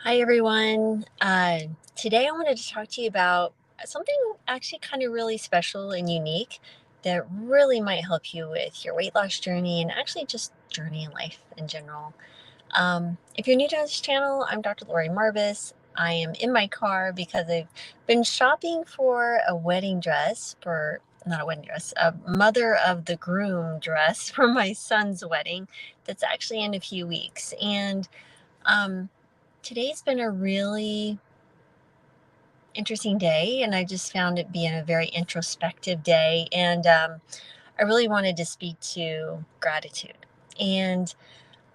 Hi, everyone. Today I wanted to talk to you about something actually kind of really special and unique that really might help you with your weight loss journey and actually just journey in life in general. If you're new to this channel, I'm Dr. Lori Marvis. I am in my car because I've been shopping for a wedding dress for, not a wedding dress, a mother of the groom dress for my son's wedding that's actually in a few weeks. And um, today's been a really interesting day, and I just found it being a very introspective day. And I really wanted to speak to gratitude. And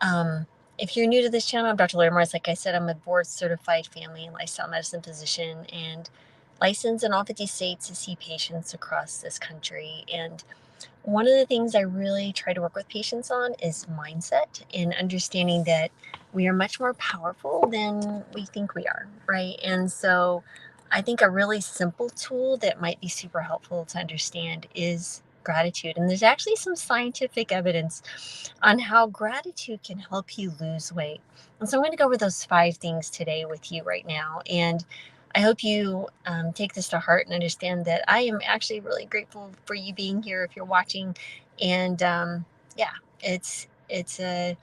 um, if you're new to this channel, I'm Dr. Larry Morris. Like I said, I'm a board certified family and lifestyle medicine physician and licensed in all 50 states to see patients across this country. And one of the things I really try to work with patients on is mindset and understanding that we are much more powerful than we think we are, right? And so I think a really simple tool that might be super helpful to understand is gratitude. And there's actually some scientific evidence on how gratitude can help you lose weight. And so I'm going to go over those 5 things today with you right now. And I hope you take this to heart and understand that I am actually really grateful for you being here if you're watching. And yeah, it's a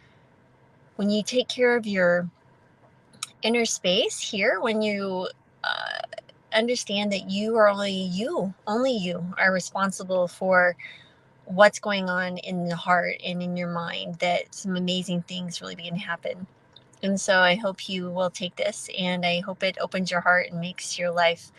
when you take care of your inner space here, when you uh, understand that you are only you are responsible for what's going on in the heart and in your mind, that some amazing things really begin to happen. And so I hope you will take this, and I hope it opens your heart and makes your life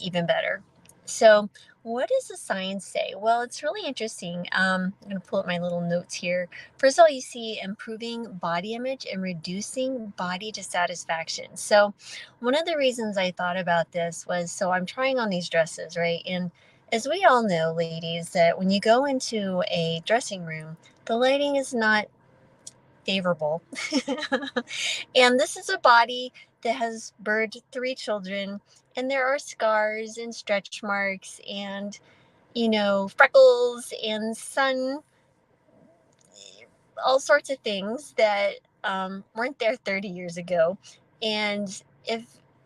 even better. So, what does the science say? Well, it's really interesting. I'm going to pull up my little notes here. First of all, you see improving body image and reducing body dissatisfaction. So, one of the reasons I thought about this was, so I'm trying on these dresses, right? And as we all know, ladies, that when you go into a dressing room, the lighting is not favorable. And this is a body that has birthed 3 children, and there are scars and stretch marks and, freckles and sun, all sorts of things that weren't there 30 years ago. And if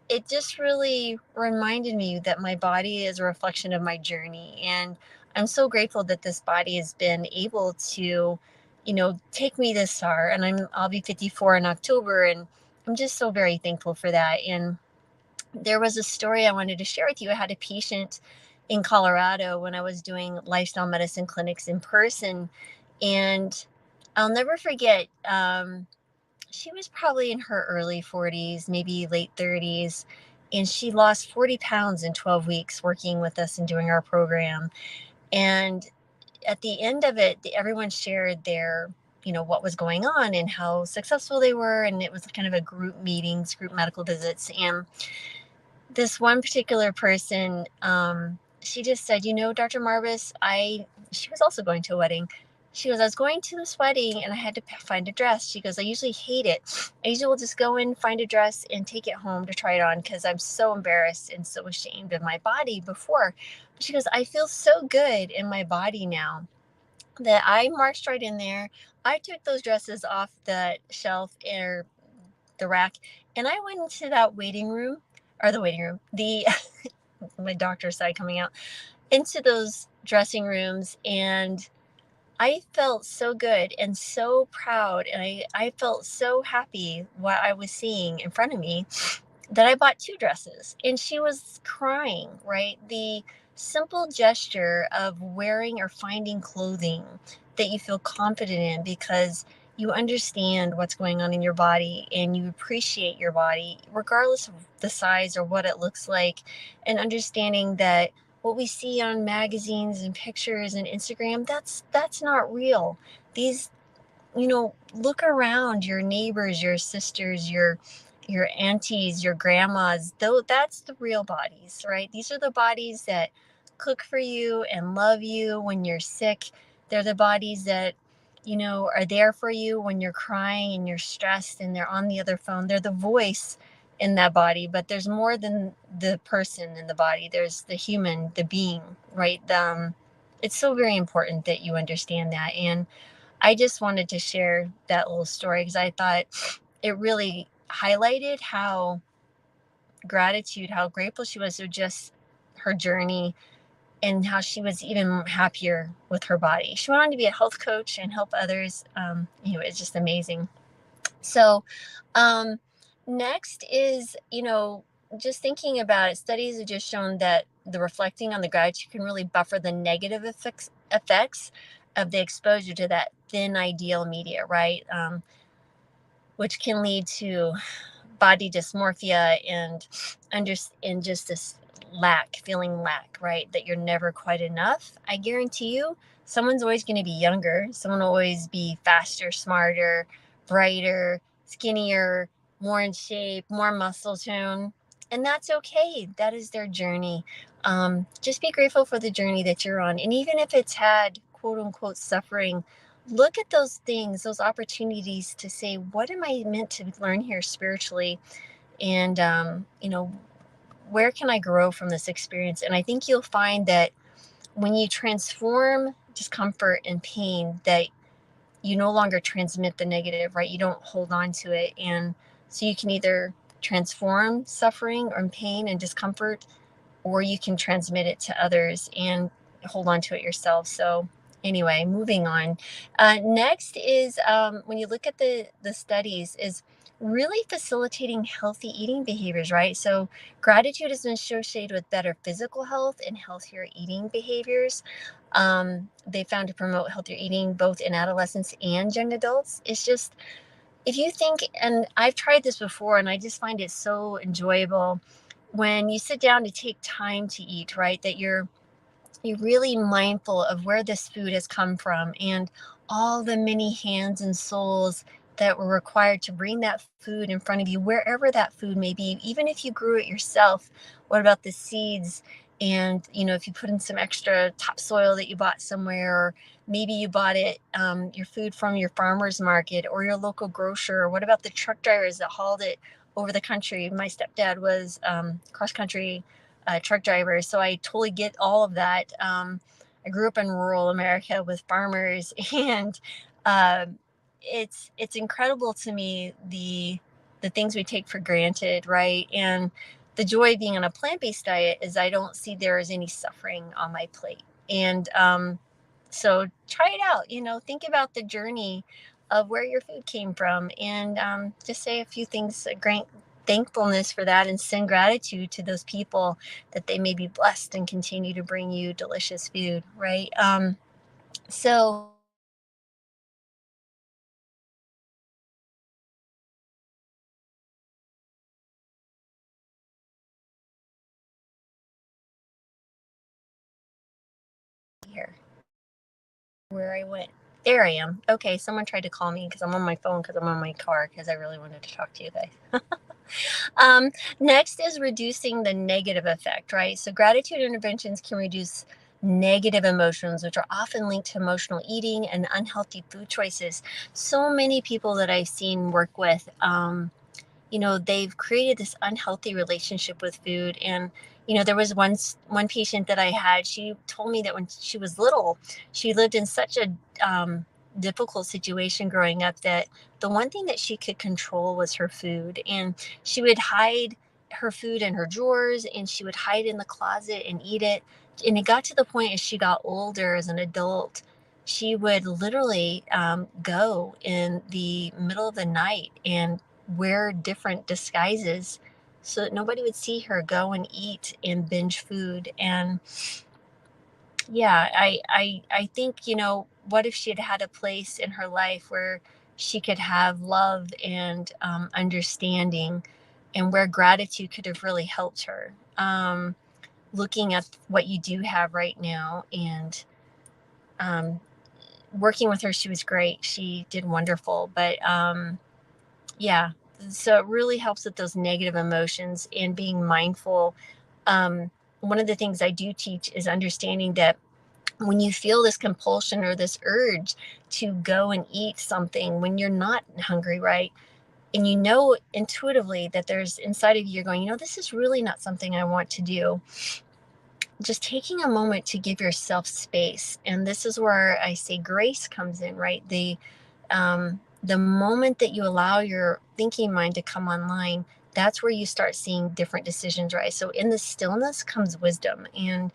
it just really reminded me that my body is a reflection of my journey. And I'm so grateful that this body has been able to, take me this far. And I'll be 54 in October. And I'm just so very thankful for that. And there was a story I wanted to share with you. I had a patient in Colorado when I was doing lifestyle medicine clinics in person. And I'll never forget, she was probably in her early 40s, maybe late 30s. And she lost 40 pounds in 12 weeks working with us and doing our program. And at the end of it, everyone shared their, what was going on and how successful they were. And it was kind of a group meetings, group medical visits. And this one particular person, she just said, Dr. Marvis, she was also going to a wedding. She goes, I was going to this wedding and I had to find a dress. She goes, I usually hate it. I usually will just go in, find a dress and take it home to try it on because I'm so embarrassed and so ashamed of my body before. But she goes, I feel so good in my body now that I marched right in there. I took those dresses off the shelf or the rack, and I went into that waiting room, or the waiting room, the my doctor's side coming out, into those dressing rooms, and I felt so good and so proud, and I felt so happy what I was seeing in front of me that I bought 2 dresses. And she was crying, right? The simple gesture of wearing or finding clothing that you feel confident in because you understand what's going on in your body and you appreciate your body, regardless of the size or what it looks like, and understanding that what we see on magazines and pictures and Instagram, that's not real. These, look around your neighbors, your sisters, your aunties, your grandmas, though that's the real bodies, right? These are the bodies that cook for you and love you when you're sick. They're the bodies that, are there for you when you're crying and you're stressed, and they're on the other phone. They're the voice in that body, but there's more than the person in the body. There's the human, the being, right? It's so very important that you understand that. And I just wanted to share that little story because I thought it really highlighted how grateful she was of just her journey, and how she was even happier with her body. She went on to be a health coach and help others. It's just amazing. So, um, next is, just thinking about it, studies have just shown that the reflecting on the gratitude can really buffer the negative effects of the exposure to that thin ideal media, right? Which can lead to body dysmorphia and just this feeling lack, right? That you're never quite enough. I guarantee you, someone's always going to be younger. Someone will always be faster, smarter, brighter, skinnier, more in shape, more muscle tone. And that's okay. That is their journey. Just be grateful for the journey that you're on. And even if it's had quote unquote suffering, look at those things, those opportunities to say, what am I meant to learn here spiritually? And, where can I grow from this experience? And I think you'll find that when you transform discomfort and pain, that you no longer transmit the negative, right? You don't hold on to it. And so you can either transform suffering or pain and discomfort, or you can transmit it to others and hold on to it yourself. So anyway, moving on. Next is, when you look at the studies, is really facilitating healthy eating behaviors, right? So gratitude has been associated with better physical health and healthier eating behaviors. They found to promote healthier eating both in adolescents and young adults. It's just, if you think, and I've tried this before and I just find it so enjoyable when you sit down to take time to eat, right? That you're really mindful of where this food has come from and all the many hands and souls that were required to bring that food in front of you, wherever that food may be. Even if you grew it yourself, what about the seeds? And, if you put in some extra topsoil that you bought somewhere, or maybe you bought it, your food from your farmer's market or your local grocer, or what about the truck drivers that hauled it over the country? My stepdad was cross country truck driver, so I totally get all of that. I grew up in rural America with farmers, and uh, it's incredible to me the things we take for granted, right? And the joy of being on a plant-based diet is I don't see there as any suffering on my plate. And so try it out. Think about the journey of where your food came from, and just say a few things, great thankfulness for that, and send gratitude to those people that they may be blessed and continue to bring you delicious food, right? So here, where I went. There I am. Okay, someone tried to call me because I'm on my phone because I'm on my car because I really wanted to talk to you guys. Um, Next is reducing the negative effect, right? So gratitude interventions can reduce negative emotions, which are often linked to emotional eating and unhealthy food choices. So many people that I've seen work with, they've created this unhealthy relationship with food. And there was one patient that I had. She told me that when she was little, she lived in such a difficult situation growing up, that the one thing that she could control was her food. And she would hide her food in her drawers, and she would hide in the closet and eat it. And it got to the point, as she got older, as an adult, she would literally go in the middle of the night and wear different disguises so that nobody would see her go and eat and binge food. And yeah, I think, what if she had had a place in her life where she could have love and understanding, and where gratitude could have really helped her. Looking at what you do have right now, and um, working with her, she was great. She did wonderful. But yeah, so it really helps with those negative emotions and being mindful. Um, One of the things I do teach is understanding that when you feel this compulsion or this urge to go and eat something when you're not hungry, right? And intuitively that there's inside of you, you're going, this is really not something I want to do. Just taking a moment to give yourself space. And this is where I say grace comes in, right? the moment that you allow your thinking mind to come online, that's where you start seeing different decisions, right? So in the stillness comes wisdom and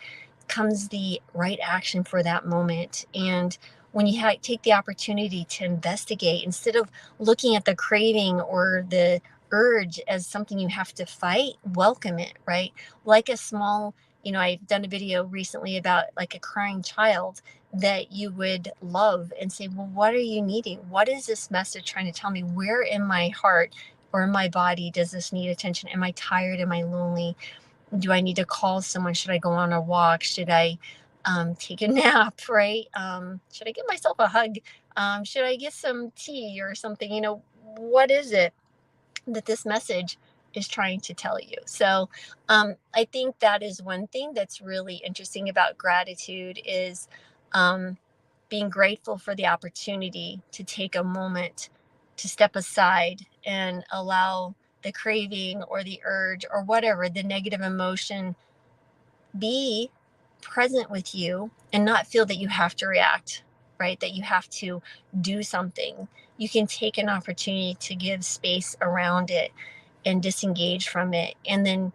comes the right action for that moment. And when you take the opportunity to investigate, instead of looking at the craving or the urge as something you have to fight, welcome it, right? Like a small, I've done a video recently about like a crying child that you would love and say, well, what are you needing? What is this message trying to tell me? Where in my heart or in my body does this need attention? Am I tired? Am I lonely? Do I need to call someone? Should I go on a walk? Should I take a nap? Right? Should I give myself a hug? Should I get some tea or something? What is it that this message is trying to tell you? So I think that is one thing that's really interesting about gratitude is being grateful for the opportunity to take a moment to step aside and allow the craving or the urge or whatever the negative emotion be present with you and not feel that you have to react, right? That you have to do something. You can take an opportunity to give space around it and disengage from it. And then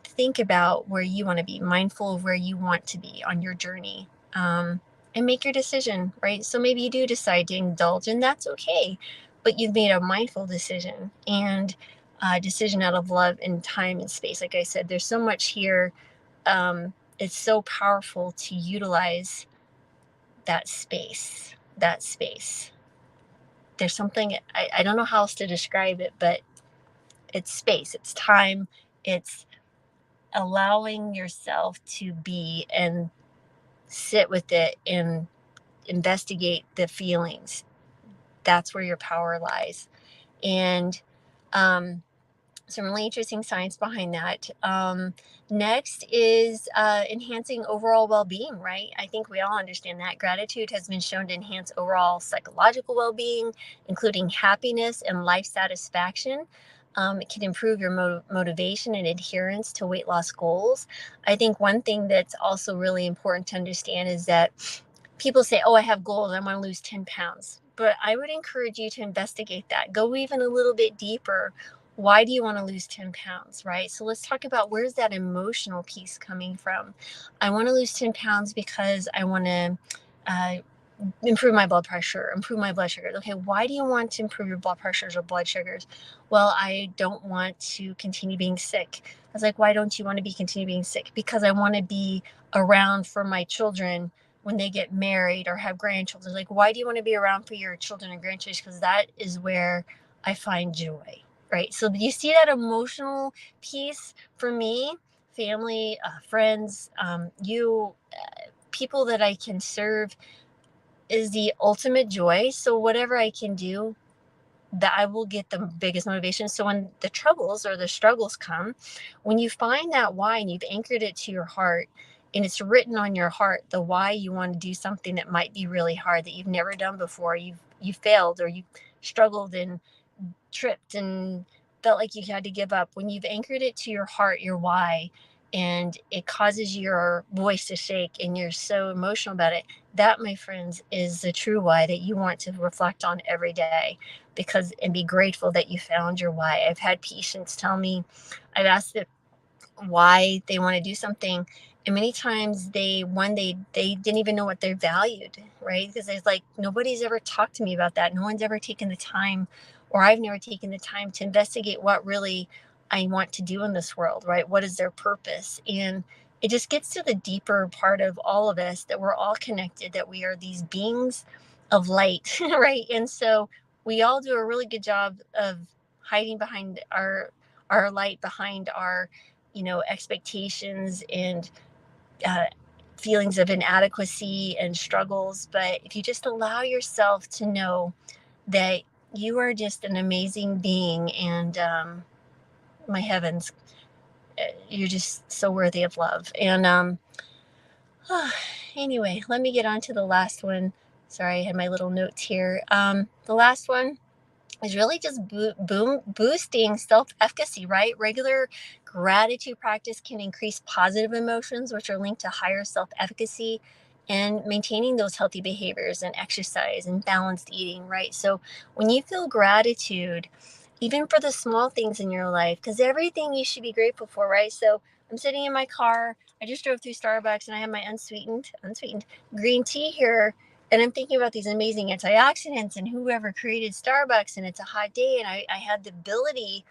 think about where you want to be, mindful of where you want to be on your journey, and make your decision, right? So maybe you do decide to indulge, and that's okay. But you've made a mindful decision and a decision out of love and time and space. Like I said, there's so much here. It's so powerful to utilize that space. That space. There's something, I don't know how else to describe it, but it's space, it's time, it's allowing yourself to be and sit with it and investigate the feelings. That's where your power lies. And some really interesting science behind that. Next is enhancing overall well being, right? I think we all understand that. Gratitude has been shown to enhance overall psychological well being, including happiness and life satisfaction. It can improve your motivation and adherence to weight loss goals. I think one thing that's also really important to understand is that people say, oh, I have goals, I want to lose 10 pounds. But I would encourage you to investigate that. Go even a little bit deeper. Why do you want to lose 10 pounds, right? So let's talk about, where's that emotional piece coming from? I want to lose 10 pounds because I want to uh, improve my blood pressure, improve my blood sugars. Okay, why do you want to improve your blood pressures or blood sugars? Well, I don't want to continue being sick. I was like, why don't you want to continue being sick? Because I want to be around for my children when they get married or have grandchildren. Like, why do you want to be around for your children and grandchildren? Because that is where I find joy, right? So you see that emotional piece for me, family, friends, people that I can serve is the ultimate joy. So whatever I can do, that I will get the biggest motivation. So when the troubles or the struggles come, when you find that why and you've anchored it to your heart and it's written on your heart, the why you want to do something that might be really hard that you've never done before, you failed or you struggled and tripped and felt like you had to give up. When you've anchored it to your heart, your why, and it causes your voice to shake and you're so emotional about it, that, my friends, is the true why that you want to reflect on every day, because and be grateful that you found your why. I've had patients tell me, I've asked them why they want to do something, and many times they didn't even know what they valued, right? Because it's like, nobody's ever talked to me about that. No one's ever taken the time, or I've never taken the time to investigate what really I want to do in this world, right? What is their purpose? And it just gets to the deeper part of all of us, that we're all connected, that we are these beings of light, right? And so we all do a really good job of hiding behind our light, behind our expectations and uh, feelings of inadequacy and struggles. But if you just allow yourself to know that you are just an amazing being, and my heavens, you're just so worthy of love. And anyway, let me get on to the last one. Sorry, I had my little notes here. The last one is really just boosting self-efficacy, right? Regular gratitude practice can increase positive emotions, which are linked to higher self-efficacy and maintaining those healthy behaviors and exercise and balanced eating, right? So when you feel gratitude, even for the small things in your life, because everything you should be grateful for, right? So I'm sitting in my car. I just drove through Starbucks and I have my unsweetened green tea here. And I'm thinking about these amazing antioxidants and whoever created Starbucks. And it's a hot day, and I had the ability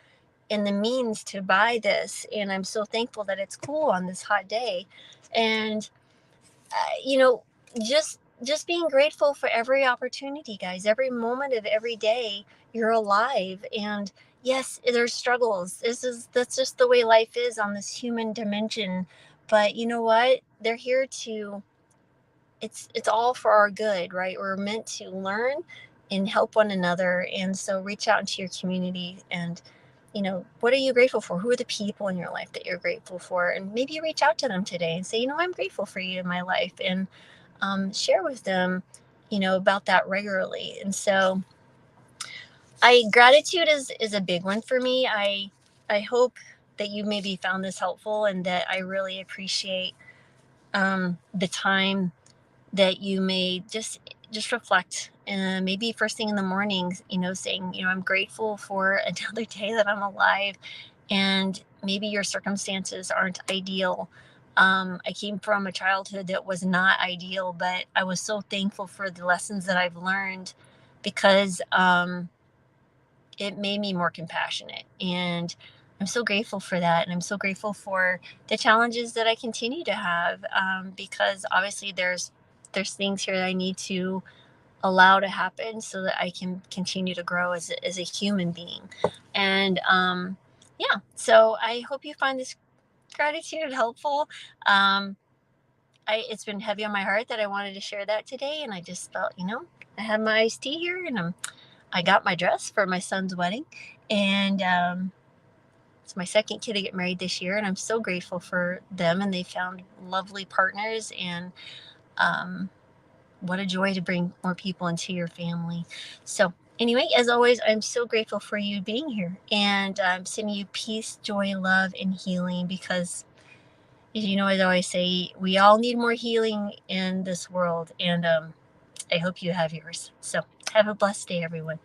and the means to buy this. And I'm so thankful that it's cool on this hot day. And you know, just being grateful for every opportunity, guys, every moment of every day you're alive. And yes, there's struggles. That's just the way life is on this human dimension. But you know what? They're here to it's all for our good, right? We're meant to learn and help one another. And so reach out into your community and what are you grateful for? Who are the people in your life that you're grateful for? And maybe reach out to them today and say, I'm grateful for you in my life. And share with them, about that regularly. And so gratitude is a big one for me. I hope that you maybe found this helpful, and that I really appreciate the time that you may just reflect, and maybe first thing in the morning, saying, I'm grateful for another day that I'm alive. And maybe your circumstances aren't ideal. I came from a childhood that was not ideal, but I was so thankful for the lessons that I've learned, because it made me more compassionate. And I'm so grateful for that. And I'm so grateful for the challenges that I continue to have, because obviously there's things here that I need to allow to happen so that I can continue to grow as a human being. And yeah, so I hope you find this gratitude helpful. Um, it's been heavy on my heart that I wanted to share that today, and I just felt, I had my iced tea here, and I got my dress for my son's wedding, and it's my second kid to get married this year, and I'm so grateful for them, and they found lovely partners, and um, what a joy to bring more people into your family. So anyway, as always, I'm so grateful for you being here, and I'm sending you peace, joy, love, and healing, because as I always say, we all need more healing in this world, and I hope you have yours. So have a blessed day, everyone.